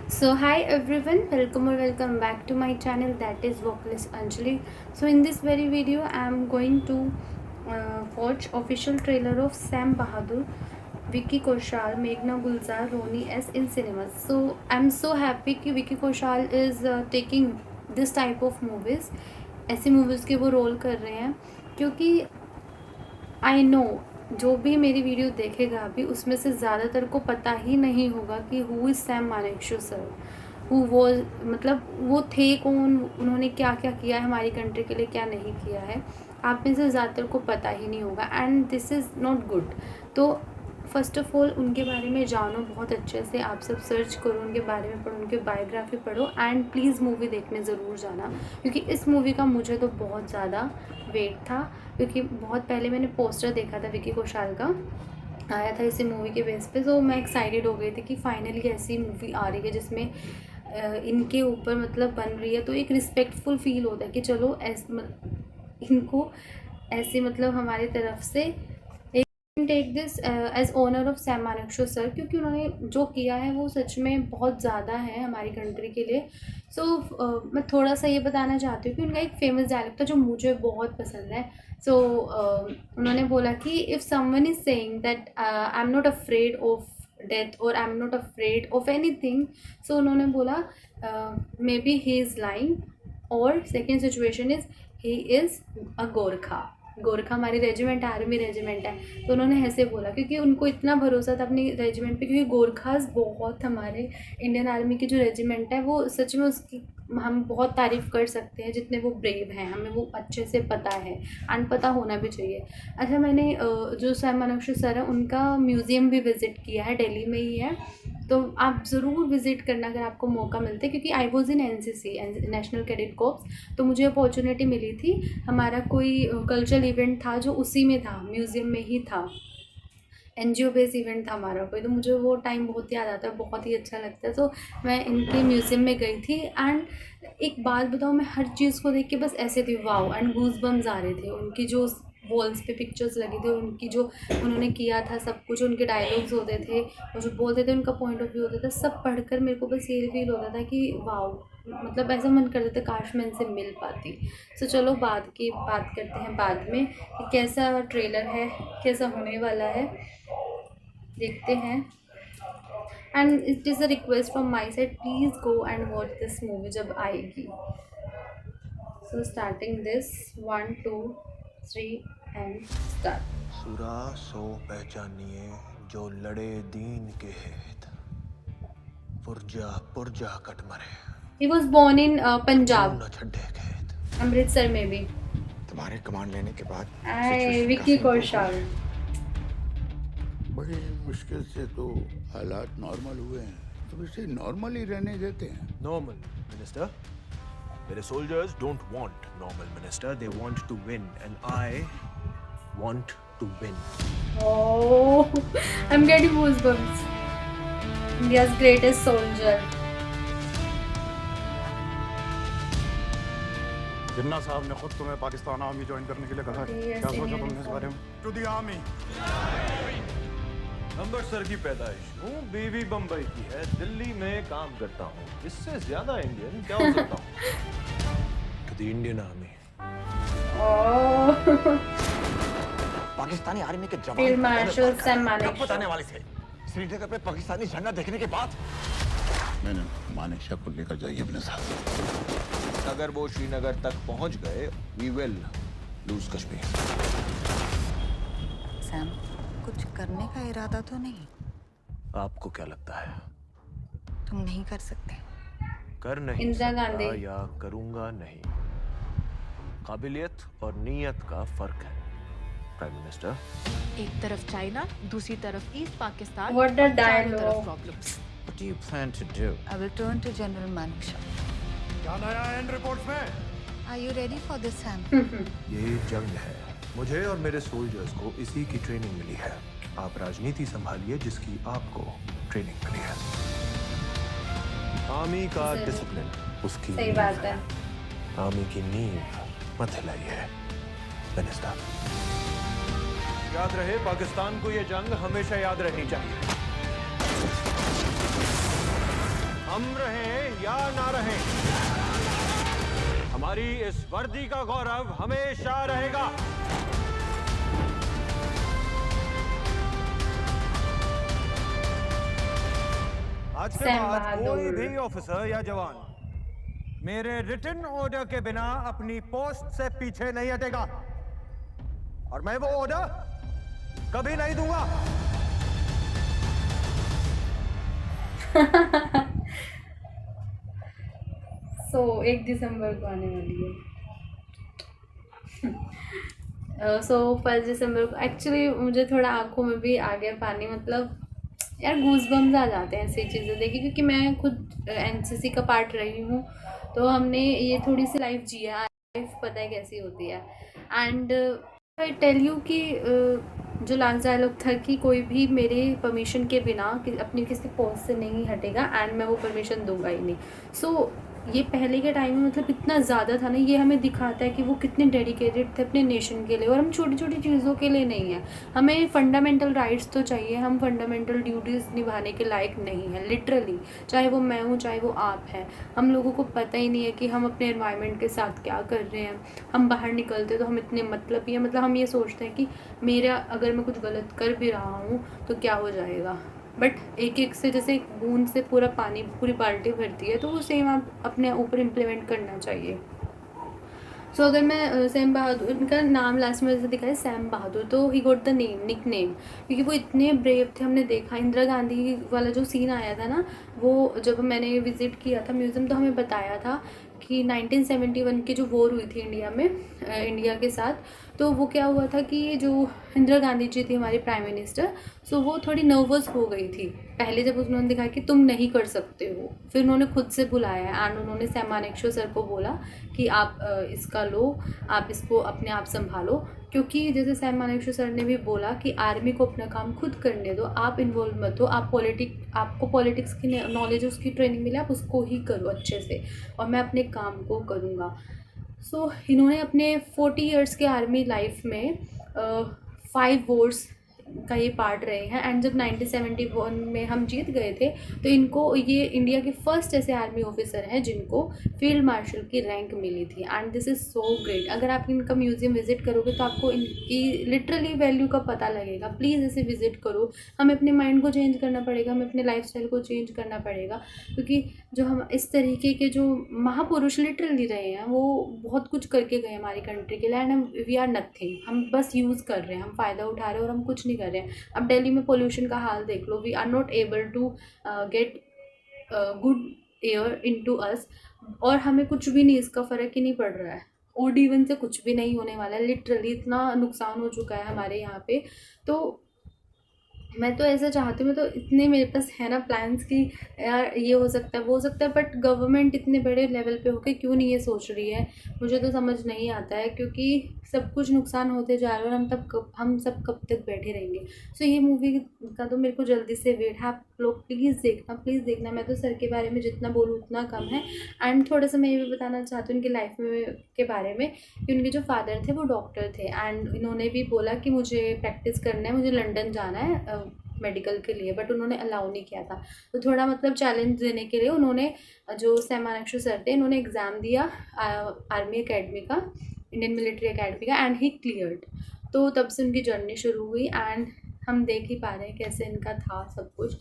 So hi everyone, welcome or welcome back to my channel, that is Vocalist Anjali. So in this very video I am going to watch official trailer of Sam Bahadur, Vicky Kaushal, Meghna Gulzar, Roni S in cinemas. So I'm so happy कि Vicky Kaushal is taking this type of movies. ऐसी movies के वो role कर रहे हैं क्योंकि I know जो भी मेरी वीडियो देखेगा अभी उसमें से ज़्यादातर को पता ही नहीं होगा कि who is Sam Manekshaw sir, who वो मतलब वो थे कौन, उन्होंने क्या क्या किया है हमारी कंट्री के लिए, क्या नहीं किया है। आप में से ज़्यादातर को पता ही नहीं होगा and this is not good. तो फ़र्स्ट ऑफ़ ऑल उनके बारे में जानो बहुत अच्छे से, आप सब सर्च करो, उनके बारे में पढ़ो, उनकी बायोग्राफी पढ़ो एंड प्लीज़ मूवी देखने ज़रूर जाना क्योंकि इस मूवी का मुझे तो बहुत ज़्यादा वेट था। क्योंकि बहुत पहले मैंने पोस्टर देखा था विकी कौशल का, आया था इसी मूवी के बेस पे, तो मैं एक्साइटेड हो गई थी कि फाइनली ऐसी मूवी आ रही है जिसमें इनके ऊपर मतलब बन रही है, तो एक रिस्पेक्टफुल फील होता है कि चलो इनको ऐसे मतलब हमारी तरफ से take this as honour of Sam Manekshaw sir, क्योंकि उन्होंने जो किया है वो सच में बहुत ज़्यादा है हमारी कंट्री के लिए। सो मैं थोड़ा सा ये बताना चाहती हूँ कि उनका एक फेमस डायलॉग था जो मुझे बहुत पसंद है। सो उन्होंने बोला कि if someone is saying that I am not afraid of death और I am not afraid of anything, so उन्होंने बोला maybe he is lying, और second situation is he is a Gorkha. Gorkha हमारी रेजिमेंट आर्मी रेजिमेंट है, तो उन्होंने ऐसे बोला क्योंकि उनको इतना भरोसा था अपनी रेजिमेंट पे, क्योंकि गोरखास बहुत हमारे इंडियन आर्मी की जो रेजिमेंट है वो सच में उसकी हम बहुत तारीफ़ कर सकते हैं, जितने वो ब्रेव हैं हमें वो अच्छे से पता है एंड पता होना भी चाहिए। अच्छा, मैंने जो सैम मानेकशॉ सर है उनका म्यूज़ियम भी विज़िट किया है, दिल्ली में ही है, तो आप ज़रूर विज़िट करना अगर आपको मौका मिलता है, क्योंकि I was in NCC, national cadet corps, तो मुझे अपॉर्चुनिटी मिली थी। हमारा कोई कल्चरल इवेंट था जो उसी में था, म्यूज़ियम में ही था, एनजीओ बेस इवेंट था हमारा कोई, तो मुझे वो टाइम बहुत याद आता है, बहुत ही अच्छा लगता है। तो मैं इनके म्यूज़ियम में गई थी एंड एक बात बताऊँ, मैं हर चीज़ को देख के बस ऐसे थी वाओ, एंड गूज बम्स आ रहे थे। उनकी जो वॉल्स पे पिक्चर्स लगी थी, उनकी जो उन्होंने किया था सब कुछ, उनके डायलॉग्स होते थे और जो बोलते थे उनका पॉइंट ऑफ व्यू होता था, सब पढ़कर मेरे को बस ये फील होता था कि वाओ, मतलब ऐसा मन करता था काश मैं इनसे मिल पाती। सो चलो बाद की बात करते हैं बाद में कि कैसा ट्रेलर है, कैसा होने वाला है, देखते हैं। And it is a request from my side, please go and watch this movie जब आएगी। So starting this 1 2 3 and start. सुरा सो पहचानिए जो लड़े दीन के हेत, पुरजा पुरजा कट मरे, he was born in Punjab, न छड्डे खेत। अमृतसर में भी। तुम्हारे कमांड लेने के बाद आए सिचुएशन विक्की काफी improve कौशल। हुई है। बड़ी मुश्किल से तो हालात नॉर्मल हुए हैं, तो इसे नॉर्मल ही रहने देते हैं। नॉर्मल मिनिस्टर, मेरे soldiers don't want normal minister, they want to win and I want to win. Oh, I'm getting goosebumps. India's greatest soldier. Jinnah साहब ने खुद तुम्हें पाकिस्तान आर्मी ज्वाइन करने के लिए कहा है। क्या सोचा तुमने इस बारे में? To the army. अमृतसर की पैदाइश हूँ, बीवी बम्बई की है, दिल्ली में काम करता हूँ, इससे ज्यादा इंडियन क्या हो सकता हूँ? To the Indian army. Oh, Pakistani army के Field जवान Marshal Sam कब Manekshaw. बताने वाले थे? श्रीनगर पे पाकिस्तानी झंडा देखने के बाद। मैंने मानेकशॉ को लेकर जाइए अपने साथ। अगर वो श्रीनगर तक पहुंच गए, we will lose Kashmir. Sam, कुछ करने का इरादा तो नहीं? आपको क्या लगता है? तुम नहीं कर सकते? कर नहीं इंदिरा सकता गांधी। या करूंगा नहीं, काबिलियत और नीयत का फर्क है प्राइम मिनिस्टर। एक तरफ चाइना, दूसरी तरफ ईस्ट पाकिस्तान, What the और चारों dialogue. तरफ problems. What do you plan to do? I will turn to General Manekshaw. क्या नया है इन रिपोर्ट्स में? Are you ready for this, Sam? ये जंग है, मुझे और मेरे सोल्जर्स को इसी की ट्रेनिंग मिली है। आप राजनीति संभालिए जिसकी आपको ट्रेनिंग मिली है। आर्मी का सही- डिसिप्लिन उसकी सही नींव बात है। आर्मी की नींव मत हिलाइए मिनिस्टर। याद रहे, पाकिस्तान को ये जंग हमेशा याद रहनी चाहिए। हम रहें या ना रहें, हमारी इस वर्दी का गौरव हमेशा रहेगा। आज के सैम बाद बहादुर। कोई भी ऑफिसर या जवान मेरे रिटन ऑर्डर के बिना अपनी पोस्ट से पीछे नहीं हटेगा, और मैं वो ऑर्डर कभी नहीं दूंगा। सो 1 दिसंबर को आने वाली है। सो 1 दिसंबर को एक्चुअली मुझे थोड़ा आंखों में भी आ गया पानी, मतलब यार गूज़बम्स आ जाते हैं ऐसी चीज़ें देखी, क्योंकि मैं खुद एनसीसी का पार्ट रही हूँ, तो हमने ये थोड़ी सी लाइफ जी है, लाइफ पता है कैसी होती है। एंड आई टेल यू कि जो लास्ट डायलॉग था कि कोई भी मेरे परमिशन के बिना अपनी किसी पोस्ट से नहीं हटेगा, एंड मैं वो परमिशन दूंगा ही नहीं। सो ये पहले के टाइम में मतलब इतना ज़्यादा था ना, ये हमें दिखाता है कि वो कितने डेडिकेटेड थे अपने नेशन के लिए, और हम छोटी छोटी चीज़ों के लिए नहीं है। हमें फंडामेंटल राइट्स तो चाहिए, हम फंडामेंटल ड्यूटीज़ निभाने के लायक नहीं हैं लिटरली, चाहे वो मैं हूँ चाहे वो आप हैं। हम लोगों को पता ही नहीं है कि हम अपने एनवायरनमेंट के साथ क्या कर रहे हैं। हम बाहर निकलते तो हम इतने मतलबी हैं, मतलब हम ये सोचते हैं कि मेरा अगर मैं कुछ गलत कर भी रहा हूँ तो क्या हो जाएगा, बट एक एक से जैसे एक बूंद से पूरा पानी पूरी बाल्टी भरती है, तो वो सेम आप अपने ऊपर इम्प्लीमेंट करना चाहिए। सो अगर मैं सैम बहादुर, इनका नाम लास्ट में जैसे दिखा है सैम बहादुर, तो he got the name, nickname, क्योंकि वो इतने ब्रेव थे। हमने देखा इंदिरा गांधी वाला जो सीन आया था ना, वो जब मैंने विज़िट किया था म्यूज़ियम, तो हमें बताया था कि 1971 की जो वॉर हुई थी इंडिया में, इंडिया के साथ, तो वो क्या हुआ था कि ये जो इंदिरा गांधी जी थी हमारी प्राइम मिनिस्टर, सो वो थोड़ी नर्वस हो गई थी पहले जब उन्होंने दिखाया कि तुम नहीं कर सकते हो। फिर उन्होंने खुद से बुलाया एंड उन्होंने सैम मानेकशॉ सर को बोला कि आप इसका लो, आप इसको अपने आप संभालो, क्योंकि जैसे सैम मानेकशॉ सर ने भी बोला कि आर्मी को अपना काम खुद करने दो, आप इन्वॉल्व मत हो, आपको पॉलिटिक्स की नॉलेज, उसकी ट्रेनिंग मिले, आप उसको ही करो अच्छे से, और मैं अपने काम को करूँगा। सो इन्होंने अपने 40 इयर्स के आर्मी लाइफ में 5 वॉर्स का ये पार्ट रहे हैं, एंड जब 1971 में हम जीत गए थे, तो इनको ये इंडिया के फर्स्ट ऐसे आर्मी ऑफिसर हैं जिनको फील्ड मार्शल की रैंक मिली थी, and this is so great. अगर आप इनका म्यूज़ियम विज़िट करोगे तो आपको इनकी लिटरली वैल्यू का पता लगेगा। प्लीज़ इसे विज़िट करो। हमें अपने माइंड को चेंज करना पड़ेगा, हमें अपने लाइफस्टाइल को चेंज करना पड़ेगा, क्योंकि जो हम इस तरीके के जो महापुरुष लिटरली रहे हैं, वो बहुत कुछ करके गए हमारी कंट्री के लिए, एंड वी आर नथिंग। हम बस यूज़ कर रहे हैं, हम फ़ायदा उठा रहे हैं, और हम कुछ नहीं कर रहे हैं। अब दिल्ली में पोल्यूशन का हाल देख लो, we are not able to get good air into us, और हमें कुछ भी नहीं, इसका फ़र्क ही नहीं पड़ रहा है। OD1 से कुछ भी नहीं होने वाला है, लिटरली इतना नुकसान हो चुका है हमारे यहाँ पे। तो मैं तो ऐसा चाहती हूँ, मैं तो इतने मेरे पास है ना प्लान्स कि यार ये हो सकता है वो हो सकता है, बट गवर्नमेंट इतने बड़े लेवल पे होके क्यों नहीं ये सोच रही है, मुझे तो समझ नहीं आता है, क्योंकि सब कुछ नुकसान होते जा रहा है, और हम सब कब तक बैठे रहेंगे। सो ये मूवी का तो मेरे को जल्दी से वेट है, आप लोग प्लीज़ देखना। मैं तो सर के बारे में जितना बोलूँ उतना कम है। एंड थोड़ा सा मैं ये भी बताना चाहती हूँ उनकी लाइफ में के बारे में, कि उनके जो फादर थे वो डॉक्टर थे, एंड इन्होंने भी बोला कि मुझे प्रैक्टिस करना है, मुझे लंदन जाना है मेडिकल के लिए, बट उन्होंने अलाउ नहीं किया था। तो थोड़ा मतलब चैलेंज देने के लिए उन्होंने, जो सैम मानेकशॉ सर थे, इन्होंने एग्ज़ाम दिया आर्मी अकेडमी का, इंडियन मिलिट्री अकेडमी का, एंड ही क्लियर्ड। तो तब से उनकी जर्नी शुरू हुई, एंड हम देख ही पा रहे हैं कैसे इनका था सब कुछ,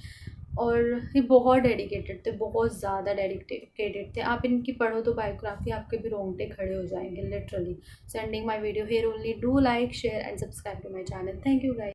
और ये बहुत डेडिकेटेड थे, बहुत ज़्यादा डेडिकेटेड थे। आप इनकी पढ़ो तो बायोग्राफी, आपके भी रोंगटे खड़े हो जाएंगे literally. Sending my video here only. Do like, share and subscribe to my channel. Thank you guys.